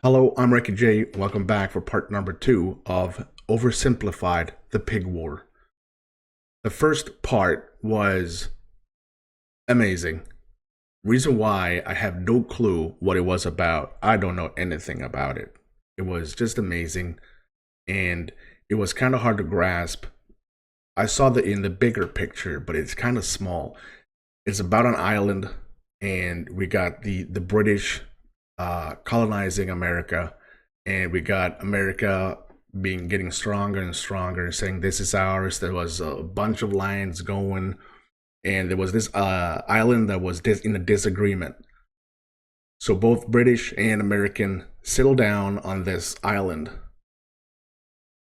Hello, I'm Recky J. Welcome back for part number 2 of OverSimplified, the Pig War. The first part was amazing. Reason why I have no clue what it was about. I don't know anything about it. It was just amazing, and it was kind of hard to grasp. I saw that in the bigger picture, but it's kind of small. It's about an island, and we got the British colonizing America, and we got America getting stronger and stronger, saying this is ours. There was a bunch of lines going, and there was this island that was in a disagreement. So both British and American settled down on this island.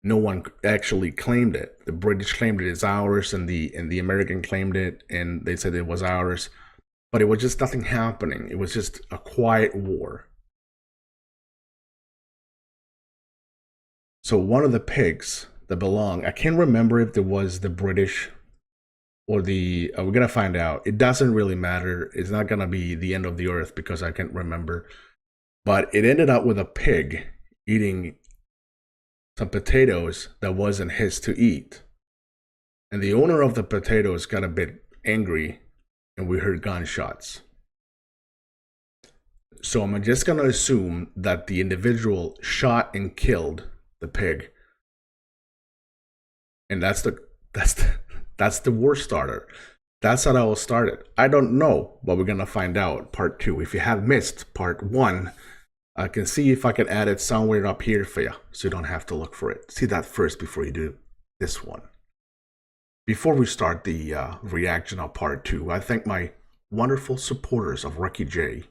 No one actually claimed it. The British claimed it as ours, and the American claimed it, and they said it was ours. But it was just nothing happening. It was just a quiet war. So one of the pigs that belonged, I can't remember if it was the British or the, we're going to find out. It doesn't really matter. It's not going to be the end of the earth because I can't remember. But it ended up with a pig eating some potatoes that wasn't his to eat. And the owner of the potatoes got a bit angry, and we heard gunshots. So I'm just going to assume that the individual shot and killed the pig. And that's the war starter. That's how that all started. I don't know, but we're going to find out part 2. If you have missed part 1, I can see if I can add it somewhere up here for you, so you don't have to look for it. See that first before you do this one. Before we start the reaction of part 2, I thank my wonderful supporters of Recky J.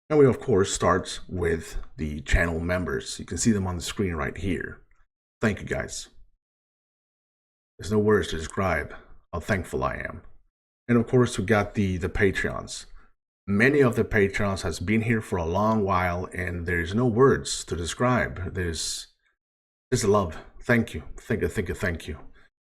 And we, of course, start with the channel members. You can see them on the screen right here. Thank you, guys. There's no words to describe how thankful I am. And, of course, we got the Patreons. Many of the Patreons has been here for a long while, and there's no words to describe. There's love. Thank you. Thank you.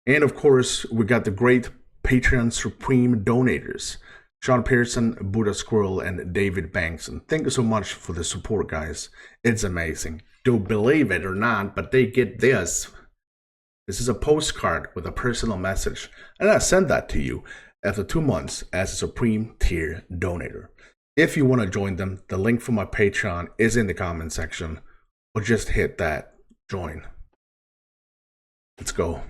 And of course, we got the great Patreon Supreme donators, Sean Pearson, Buddha Squirrel, and David Banks. And thank you so much for the support, guys. It's amazing. Don't believe it or not, but they get this. This is a postcard with a personal message, and I send that to you after 2 months as a Supreme Tier donator. If you want to join them, the link for my Patreon is in the comment section, or just hit that join. Let's go.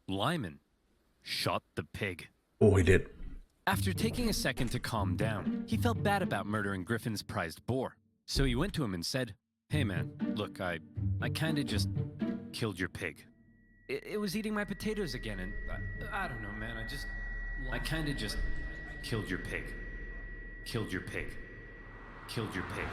Lyman shot the pig. Oh, he did. After taking a second to calm down, he felt bad about murdering Griffin's prized boar. So he went to him and said, "Hey man, look, I kinda just killed your pig. It was eating my potatoes again, and I don't know, man, I kinda just killed your pig. Killed your pig. Killed your pig."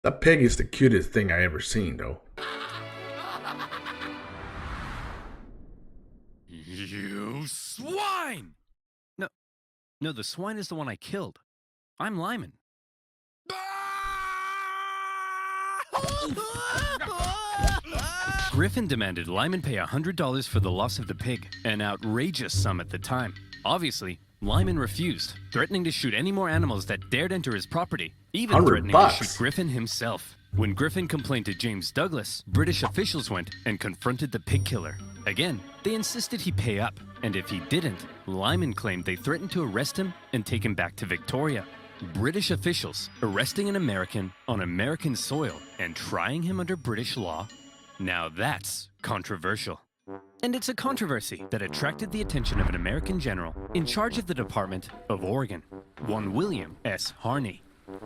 That pig is the cutest thing I ever seen, though. You swine! No, the swine is the one I killed. I'm Lyman. Griffin demanded Lyman pay $100 for the loss of the pig, an outrageous sum at the time. Obviously, Lyman refused, threatening to shoot any more animals that dared enter his property, even threatening to shoot Griffin himself. When Griffin complained to James Douglas, British officials went and confronted the pig killer. Again, they insisted he pay up, and if he didn't, Lyman claimed they threatened to arrest him and take him back to Victoria. British officials arresting an American on American soil and trying him under British law? Now that's controversial. And it's a controversy that attracted the attention of an American general in charge of the Department of Oregon, one William S. Harney.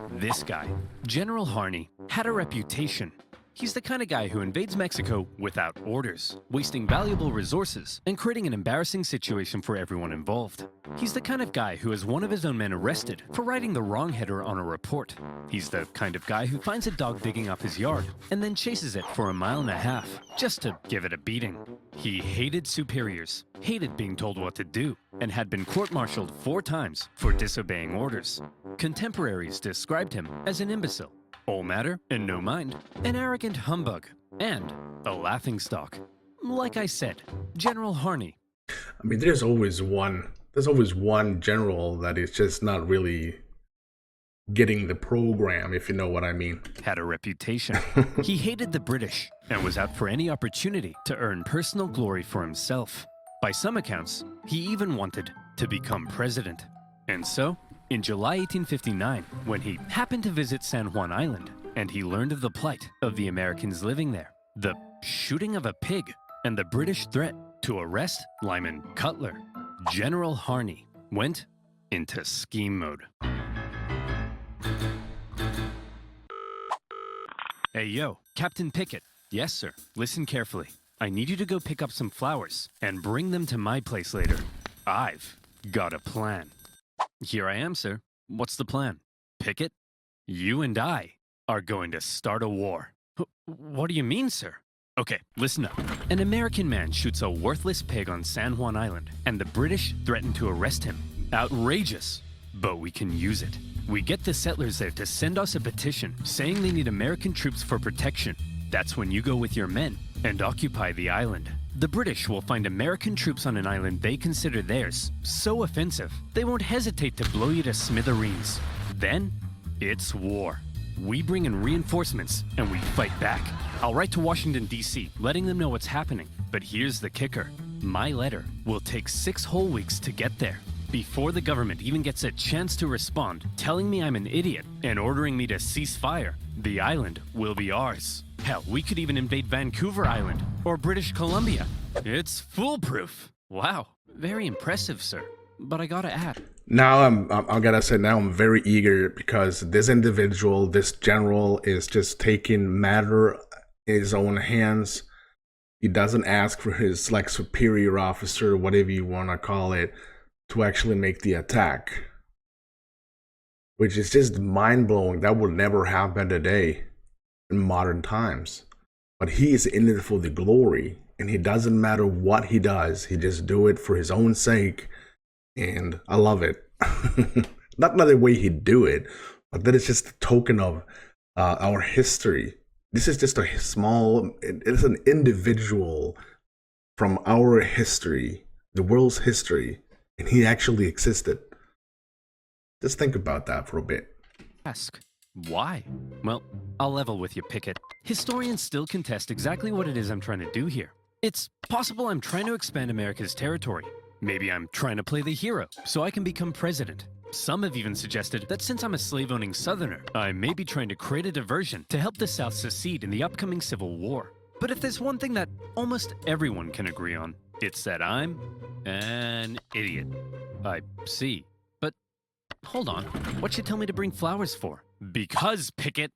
This guy, General Harney, had a reputation. He's the kind of guy who invades Mexico without orders, wasting valuable resources and creating an embarrassing situation for everyone involved. He's the kind of guy who has one of his own men arrested for writing the wrong header on a report. He's the kind of guy who finds a dog digging up his yard and then chases it for 1.5 miles just to give it a beating. He hated superiors, hated being told what to do, and had been court-martialed 4 times for disobeying orders. Contemporaries described him as an imbecile. All matter and no mind. An arrogant humbug. And a laughingstock. Like I said, General Harney. I mean, there's always one general that is just not really getting the program, if you know what I mean. Had a reputation. He hated the British and was out for any opportunity to earn personal glory for himself. By some accounts, he even wanted to become president. And so, in July 1859, when he happened to visit San Juan Island, and he learned of the plight of the Americans living there, the shooting of a pig, and the British threat to arrest Lyman Cutler, General Harney went into scheme mode. Hey yo, Captain Pickett. Yes, sir. Listen carefully. I need you to go pick up some flowers and bring them to my place later. I've got a plan. Here I am, sir. What's the plan? Pickett, you and I are going to start a war. What do you mean, sir? Okay, listen up. An American man shoots a worthless pig on San Juan Island, and the British threaten to arrest him. Outrageous, but we can use it. We get the settlers there to send us a petition saying they need American troops for protection. That's when you go with your men and occupy the island. The British will find American troops on an island they consider theirs so offensive, they won't hesitate to blow you to smithereens. Then, it's war. We bring in reinforcements and we fight back. I'll write to Washington, D.C., letting them know what's happening. But here's the kicker. My letter will take 6 whole weeks to get there. Before the government even gets a chance to respond, telling me I'm an idiot and ordering me to cease fire, the island will be ours. Hell, we could even invade Vancouver Island or British Columbia. It's foolproof. Wow, very impressive, sir. But I gotta add. Now I'm gonna say now I'm very eager because this individual, this general, is just taking matter in his own hands. He doesn't ask for his like superior officer, whatever you wanna call it, to actually make the attack, which is just mind-blowing. That would never happen today in modern times. But he is in it for the glory, and it doesn't matter what he does, he just do it for his own sake, and I love it. Not the way he do it, but that is just a token of our history. This is just a small, it's an individual from our history, the world's history, and he actually existed. Just think about that for a bit. Ask, why? Well, I'll level with you, Pickett. Historians still contest exactly what it is I'm trying to do here. It's possible I'm trying to expand America's territory. Maybe I'm trying to play the hero, so I can become president. Some have even suggested that since I'm a slave-owning Southerner, I may be trying to create a diversion to help the South secede in the upcoming Civil War. But if there's one thing that almost everyone can agree on, it's that I'm an idiot. I see. But hold on, what'd you tell me to bring flowers for? Because, Pickett,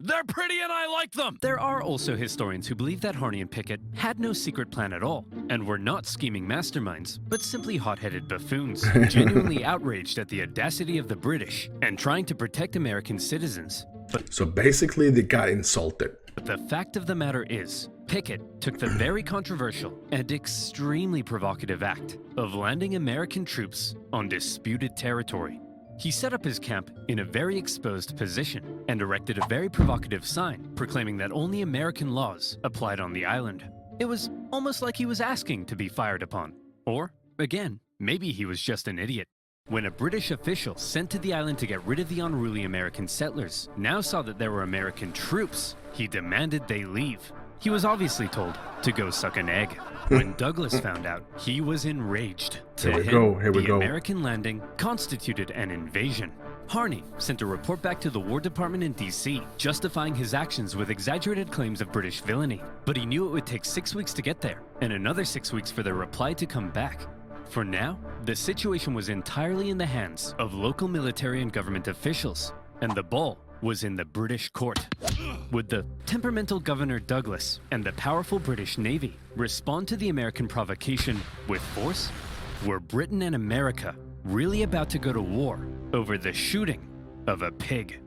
they're pretty and I like them! There are also historians who believe that Harney and Pickett had no secret plan at all, and were not scheming masterminds, but simply hot-headed buffoons, genuinely outraged at the audacity of the British, and trying to protect American citizens. So basically they got insulted. But the fact of the matter is, Pickett took the very controversial and extremely provocative act of landing American troops on disputed territory. He set up his camp in a very exposed position and erected a very provocative sign proclaiming that only American laws applied on the island. It was almost like he was asking to be fired upon. Or, again, maybe he was just an idiot. When a British official sent to the island to get rid of the unruly American settlers now saw that there were American troops, he demanded they leave. He was obviously told to go suck an egg. When Douglas found out, he was enraged. To him, the American landing constituted an invasion. Harney sent a report back to the War Department in D.C., justifying his actions with exaggerated claims of British villainy. But he knew it would take 6 weeks to get there, and another 6 weeks for their reply to come back. For now, the situation was entirely in the hands of local military and government officials, and the ball was in the British court. Would the temperamental Governor Douglas and the powerful British Navy respond to the American provocation with force? Were Britain and America really about to go to war over the shooting of a pig?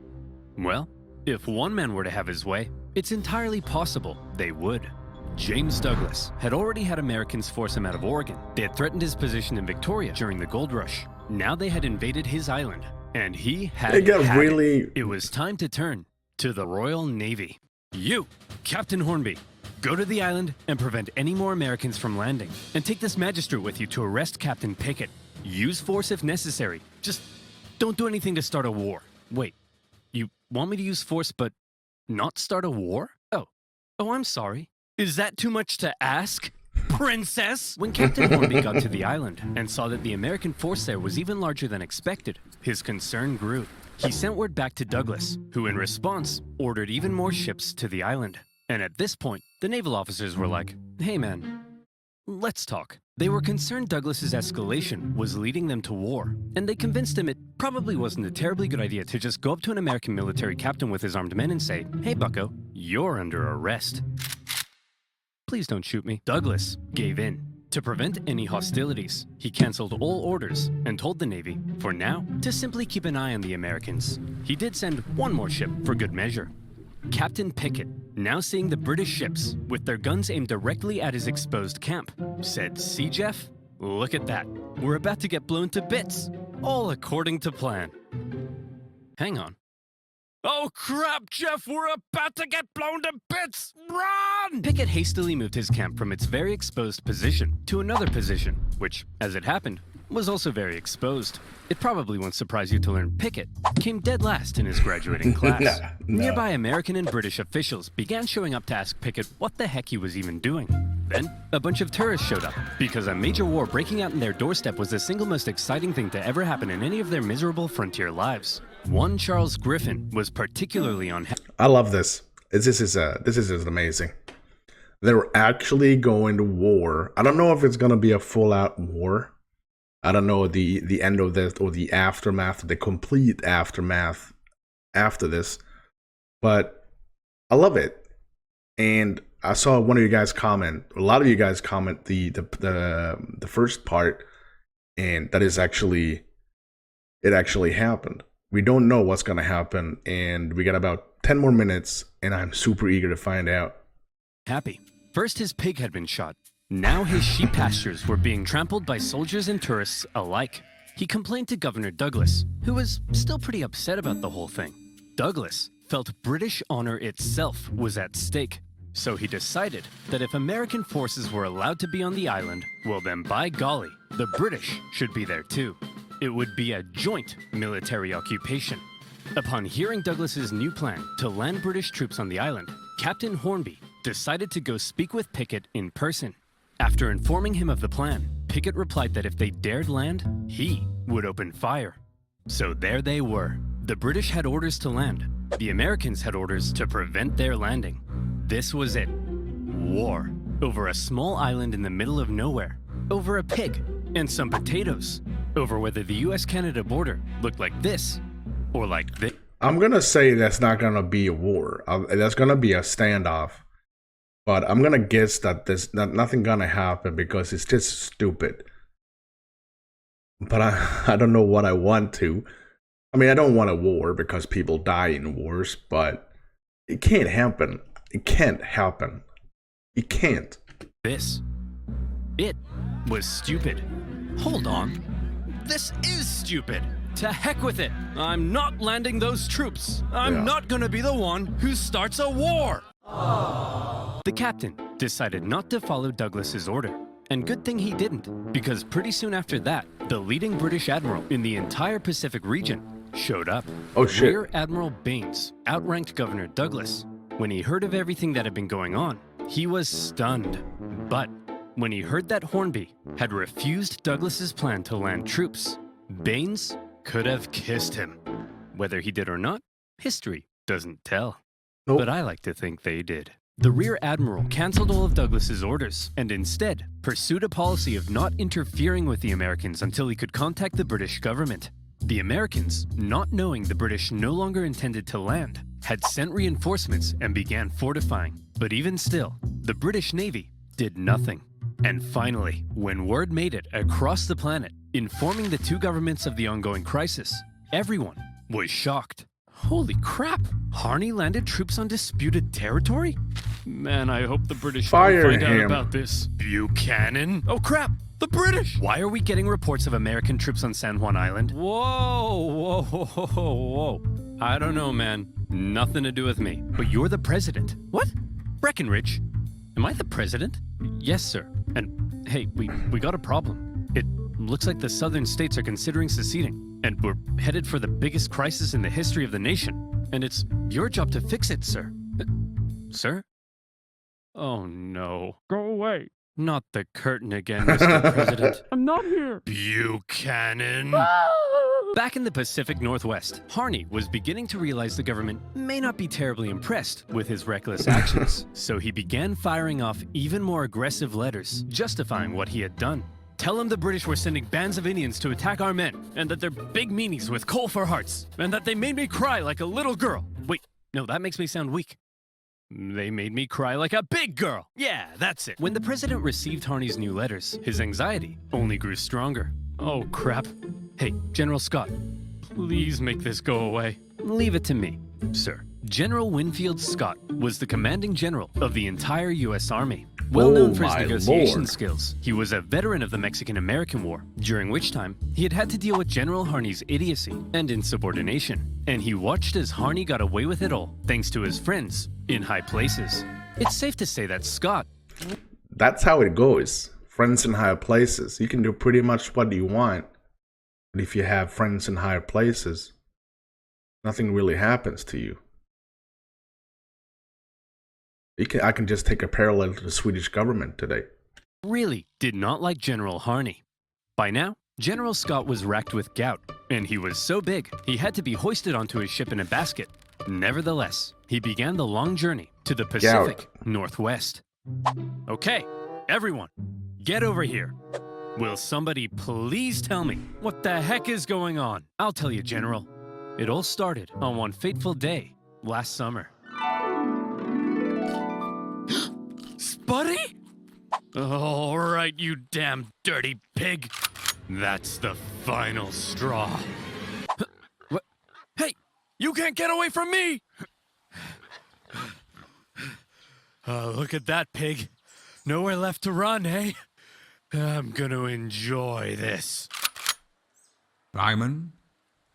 Well, if one man were to have his way, it's entirely possible they would. James Douglas had already had Americans force him out of Oregon. They had threatened his position in Victoria during the gold rush. Now they had invaded his island, and he had really... It was time to turn to the Royal Navy. You, Captain Hornby, go to the island and prevent any more Americans from landing. And take this magistrate with you to arrest Captain Pickett. Use force if necessary. Just don't do anything to start a war. Wait, you want me to use force but not start a war? Oh, I'm sorry. Is that too much to ask, Princess? When Captain Hornby got to the island and saw that the American force there was even larger than expected, his concern grew. He sent word back to Douglas, who in response ordered even more ships to the island. And at this point, the naval officers were like, hey man, let's talk. They were concerned Douglas's escalation was leading them to war, and they convinced him it probably wasn't a terribly good idea to just go up to an American military captain with his armed men and say, hey bucko, you're under arrest. Please don't shoot me. Douglas gave in. To prevent any hostilities, he canceled all orders and told the Navy, for now, to simply keep an eye on the Americans. He did send one more ship for good measure. Captain Pickett, now seeing the British ships with their guns aimed directly at his exposed camp, said, see Jeff? Look at that. We're about to get blown to bits. All according to plan. Hang on. Oh crap, Jeff, we're about to get blown to bits! Run! Pickett hastily moved his camp from its very exposed position to another position, which, as it happened, was also very exposed. It probably won't surprise you to learn Pickett came dead last in his graduating class. No. Nearby American and British officials began showing up to ask Pickett what the heck he was even doing. Then, a bunch of tourists showed up, because a major war breaking out in their doorstep was the single most exciting thing to ever happen in any of their miserable frontier lives. One Charles Griffin was particularly unhappy. I love this. This is amazing. They're actually going to war. I don't know if it's going to be a full-out war. I don't know the end of this or the aftermath, the complete aftermath after this. But I love it. And I saw one of you guys comment, a lot of you guys comment the first part, and that is actually, it actually happened. We don't know what's going to happen, and we got about 10 more minutes, and I'm super eager to find out. Happy. First, his pig had been shot. Now his sheep pastures were being trampled by soldiers and tourists alike. He complained to Governor Douglas, who was still pretty upset about the whole thing. Douglas felt British honor itself was at stake, so he decided that if American forces were allowed to be on the island, well then by golly, the British should be there too. It would be a joint military occupation. Upon hearing Douglas's new plan to land British troops on the island, Captain Hornby decided to go speak with Pickett in person. After informing him of the plan, Pickett replied that if they dared land, he would open fire. So there they were. The British had orders to land. The Americans had orders to prevent their landing. This was it. War. Over a small island in the middle of nowhere. Over a pig and some potatoes. Over whether the US-Canada border looked like this or like this. I'm going to say that's not going to be a war. That's going to be a standoff. But I'm going to guess that there's nothing going to happen because it's just stupid. But I don't know what I want to. I mean, I don't want a war because people die in wars, but it can't happen. It can't happen. It can't. It was stupid. Hold on. This is stupid. To heck with it. I'm not landing those troops. I'm not gonna be the one who starts a war. The captain decided not to follow Douglas's order. And good thing he didn't, because pretty soon after that, the leading British admiral in the entire Pacific region showed up. Oh shit. Rear Admiral Baines outranked Governor Douglas. When he heard of everything that had been going on, he was stunned. But when he heard that Hornby had refused Douglas's plan to land troops, Baines could have kissed him. Whether he did or not, history doesn't tell. Nope. But I like to think they did. The Rear Admiral canceled all of Douglas's orders and instead pursued a policy of not interfering with the Americans until he could contact the British government. The Americans, not knowing the British no longer intended to land, had sent reinforcements and began fortifying. But even still, the British Navy did nothing. And finally, when word made it across the planet, informing the two governments of the ongoing crisis, everyone was shocked. Holy crap! Harney landed troops on disputed territory? Man, I hope the British find out about this. Buchanan? Oh crap! The British! Why are we getting reports of American troops on San Juan Island? Whoa! I don't know, man. Nothing to do with me. But you're the president. What? Breckenridge? Am I the president? Yes, sir. And hey, we got a problem. It looks like the southern states are considering seceding, and we're headed for the biggest crisis in the history of the nation. And it's your job to fix it, sir. Sir? Oh no. Go away. Not the curtain again, Mr. President. I'm not here. Buchanan. Back in the Pacific Northwest, Harney was beginning to realize the government may not be terribly impressed with his reckless actions, so he began firing off even more aggressive letters, justifying what he had done. Tell him the British were sending bands of Indians to attack our men, and that they're big meanies with coal for hearts, and that they made me cry like a little girl. Wait, no, that makes me sound weak. They made me cry like a big girl. Yeah, that's it. When the president received Harney's new letters, his anxiety only grew stronger. Oh, crap. Hey, General Scott, please make this go away. Leave it to me, sir. General Winfield Scott was the commanding general of the entire U.S. Army. Well known for his negotiation skills, he was a veteran of the Mexican-American War, during which time he had to deal with General Harney's idiocy and insubordination. And he watched as Harney got away with it all, thanks to his friends in high places. It's safe to say that Scott... That's how it goes. Friends in higher places. You can do pretty much what you want. But if you have friends in higher places, nothing really happens to you. I can just take a parallel to the Swedish government today. Really did not like General Harney. By now, General Scott was racked with gout, and he was so big, he had to be hoisted onto his ship in a basket. Nevertheless, he began the long journey to the Pacific Northwest. Okay, everyone, get over here. Will somebody please tell me what the heck is going on? I'll tell you, General. It all started on one fateful day last summer. Spuddy? All right, you damn dirty pig. That's the final straw. What? Hey, you can't get away from me! Look at that pig. Nowhere left to run, eh? I'm gonna enjoy this. Lyman,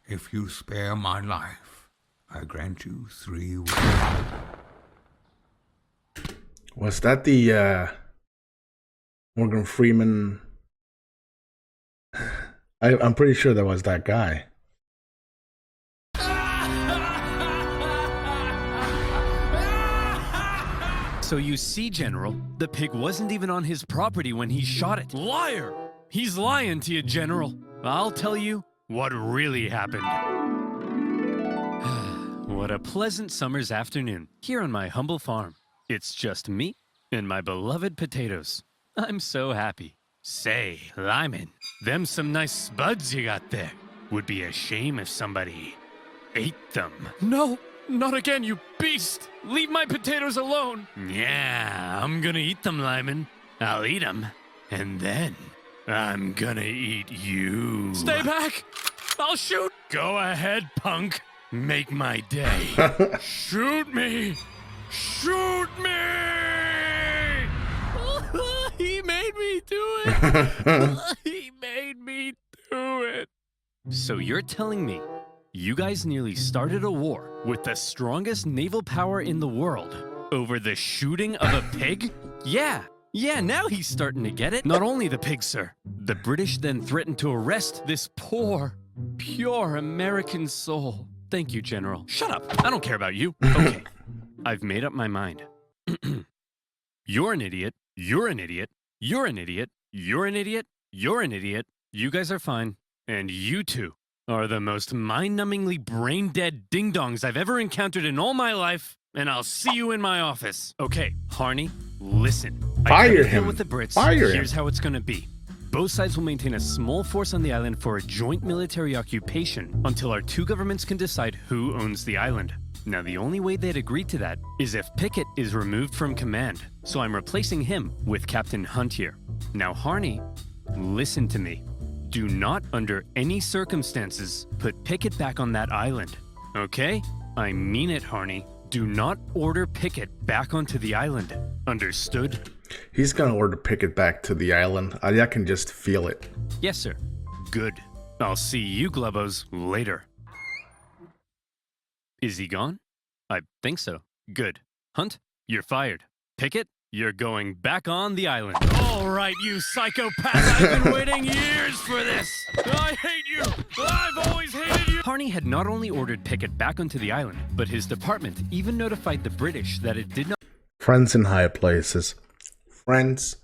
if you spare my life, I grant you 3 wishes. Was that the Morgan Freeman? I'm pretty sure that was that guy. So you see, General, the pig wasn't even on his property when he shot it. Liar! He's lying to you, General. I'll tell you what really happened. What a pleasant summer's afternoon here on my humble farm. It's just me and my beloved potatoes. I'm so happy. Say, Lyman, them some nice spuds you got there. Would be a shame if somebody ate them. No, not again, you beast! Leave my potatoes alone! Yeah, I'm gonna eat them, Lyman. I'll eat them, and then I'm gonna eat you. Stay back! I'll shoot! Go ahead, punk. Make my day. Shoot me! Shoot me! He made me do it! He made me do it! So you're telling me you guys nearly started a war with the strongest naval power in the world over the shooting of a pig? Yeah, now he's starting to get it. Not only the pig, sir. The British then threatened to arrest this poor, pure American soul. Thank you, General. Shut up. I don't care about you. Okay, I've made up my mind. You're an idiot. You're an idiot. You're an idiot. You're an idiot. You're an idiot. You guys are fine. And you two are the most mind-numbingly brain-dead ding-dongs I've ever encountered in all my life, and I'll see you in my office. Okay, Harney, listen. Fire him. With the Brits. Fire him. Here's how it's gonna be. Both sides will maintain a small force on the island for a joint military occupation until our two governments can decide who owns the island. Now, the only way they'd agree to that is if Pickett is removed from command, so I'm replacing him with Captain Hunt here. Now, Harney, listen to me. Do not, under any circumstances, put Pickett back on that island, okay? I mean it, Harney. Do not order Pickett back onto the island. Understood? He's gonna order Pickett back to the island. I can just feel it. Yes, sir. Good. I'll see you, Globos, later. Is he gone? I think so. Good. Hunt, you're fired. Pickett, you're going back on the island. All right, you psychopath. I've been waiting years for this. I hate you. I've always hated you. Harney had not only ordered Pickett back onto the island, but his department even notified the British that it did not... Friends in high places. Friends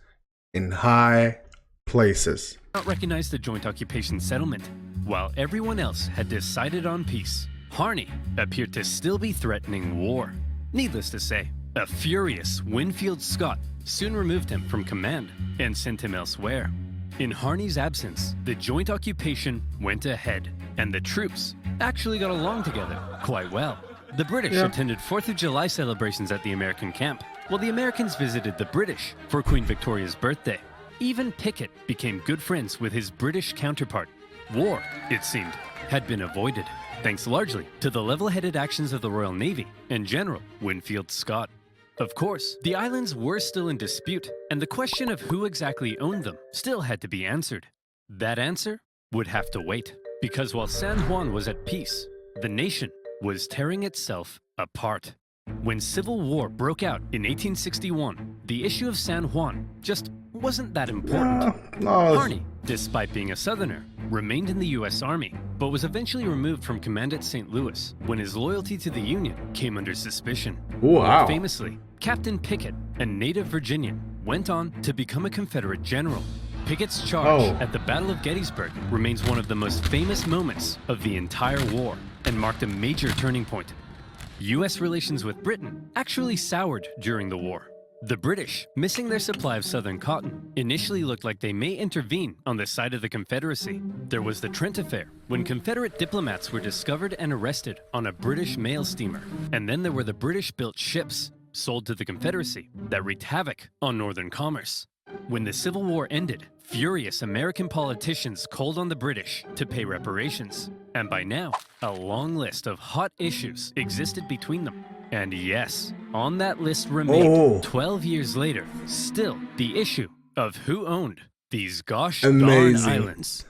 in high places. ...not recognize the joint occupation settlement, while everyone else had decided on peace. Harney appeared to still be threatening war. Needless to say, a furious Winfield Scott soon removed him from command and sent him elsewhere. In Harney's absence, the joint occupation went ahead, and the troops actually got along together quite well. The British attended 4th of July celebrations at the American camp, while the Americans visited the British for Queen Victoria's birthday. Even Pickett became good friends with his British counterpart. War, it seemed, had been avoided, thanks largely to the level-headed actions of the Royal Navy and General Winfield Scott. Of course, the islands were still in dispute, and the question of who exactly owned them still had to be answered. That answer would have to wait, because while San Juan was at peace, the nation was tearing itself apart. When civil war broke out in 1861, the issue of San Juan just wasn't that important. Harney, despite being a Southerner, remained in the U.S. Army, but was eventually removed from command at St. Louis when his loyalty to the Union came under suspicion. Wow. Famously, Captain Pickett, a native Virginian, went on to become a Confederate general. Pickett's charge at the Battle of Gettysburg remains one of the most famous moments of the entire war and marked a major turning point. U.S. relations with Britain actually soured during the war. The British, missing their supply of southern cotton, initially looked like they may intervene on the side of the Confederacy. There was the Trent Affair, when Confederate diplomats were discovered and arrested on a British mail steamer. And then there were the British-built ships, sold to the Confederacy, that wreaked havoc on northern commerce. When the Civil War ended, furious American politicians called on the British to pay reparations. And by now, a long list of hot issues existed between them. And yes, on that list remained, 12 years later, still the issue of who owned these gosh darn islands.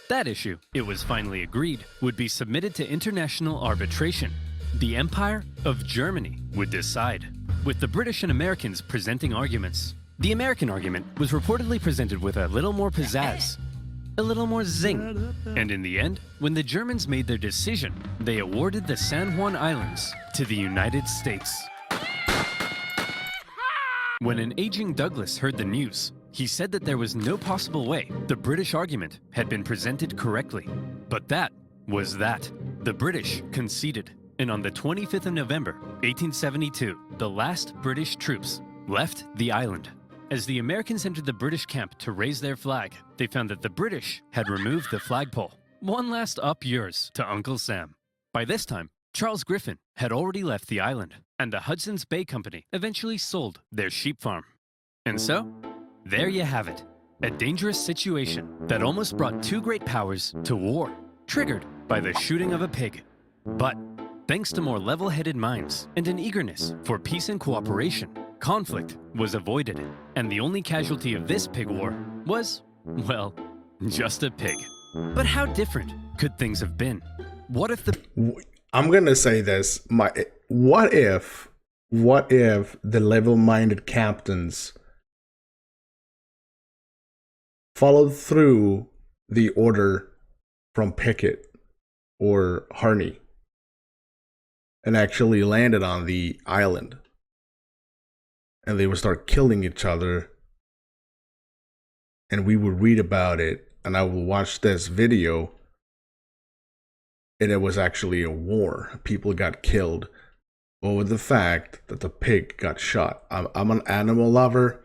That issue, it was finally agreed, would be submitted to international arbitration. The Empire of Germany would decide, with the British and Americans presenting arguments. The American argument was reportedly presented with a little more pizzazz, a little more zing. And in the end, when the Germans made their decision, they awarded the San Juan Islands to the United States. When an aging Douglas heard the news, he said that there was no possible way the British argument had been presented correctly. But that was that. The British conceded, and on the 25th of November, 1872, the last British troops left the island. As the Americans entered the British camp to raise their flag, they found that the British had removed the flagpole. One last up yours to Uncle Sam. By this time, Charles Griffin had already left the island, and the Hudson's Bay Company eventually sold their sheep farm. And so, there you have it. A dangerous situation that almost brought two great powers to war, triggered by the shooting of a pig. But thanks to more level-headed minds and an eagerness for peace and cooperation, conflict was avoided, and the only casualty of this pig war was, well, just a pig. But how different could things have been? What if the... I'm gonna say this. What if the level-minded captains followed through the order from Pickett or Harney and actually landed on the island? And they would start killing each other, and we would read about it, and I would watch this video, and it was actually a war. People got killed over the fact that the pig got shot. I'm an animal lover.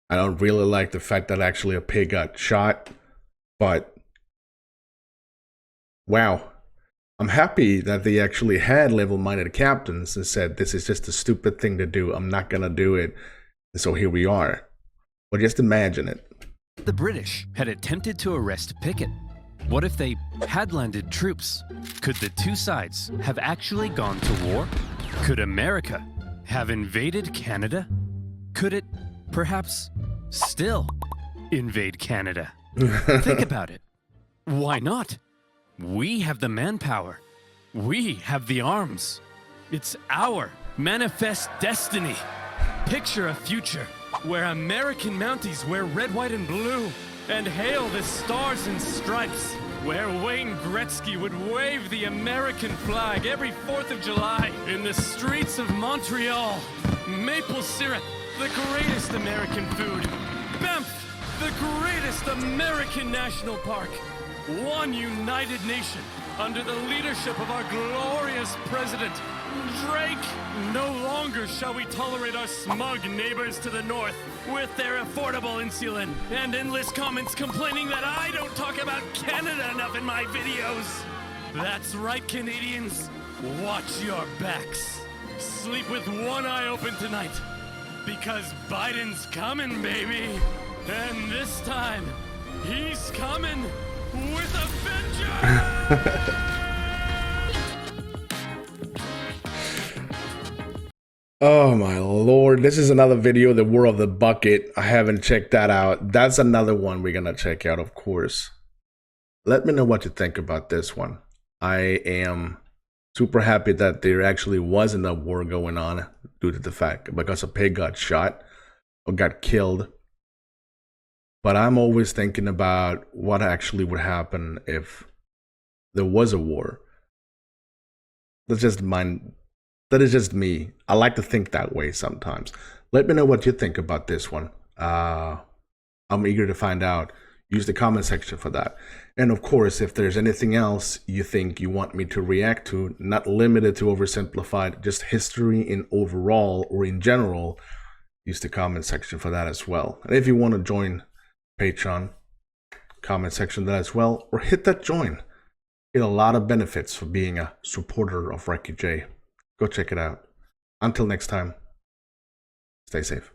I don't really like the fact that actually a pig got shot, but wow. I'm happy that they actually had level-minded captains and said, this is just a stupid thing to do. I'm not going to do it. And so here we are. But just imagine it. The British had attempted to arrest Pickett. What if they had landed troops? Could the two sides have actually gone to war? Could America have invaded Canada? Could it, perhaps, still invade Canada? Think about it. Why not? We have the manpower. We have the arms. It's our manifest destiny. Picture a future where American Mounties wear red, white, and blue and hail the stars and stripes. Where Wayne Gretzky would wave the American flag every 4th of July in the streets of Montreal. Maple syrup, the greatest American food. Banff, the greatest American national park. One united nation under the leadership of our glorious president, Drake. No longer shall we tolerate our smug neighbors to the north with their affordable insulin and endless comments complaining that I don't talk about Canada enough in my videos. That's right, Canadians. Watch your backs. Sleep with one eye open tonight because Biden's coming, baby. And this time, he's coming with a vengeance! Oh my lord, this is another video, the War of the Bucket. I haven't checked that out. That's another one we're gonna check out, of course. Let me know what you think about this one. I am super happy that there actually wasn't a war going on due to the fact because a pig got shot or got killed. But I'm always thinking about what actually would happen if there was a war. That is just me. I like to think that way sometimes. Let me know what you think about this one. I'm eager to find out. Use the comment section for that. And of course, if there's anything else you think you want me to react to, not limited to OverSimplified, just history in overall or in general, use the comment section for that as well. And if you want to join Patreon, comment section that as well, or hit that join. Get a lot of benefits for being a supporter of Recky J. Go check it out. Until next time, stay safe.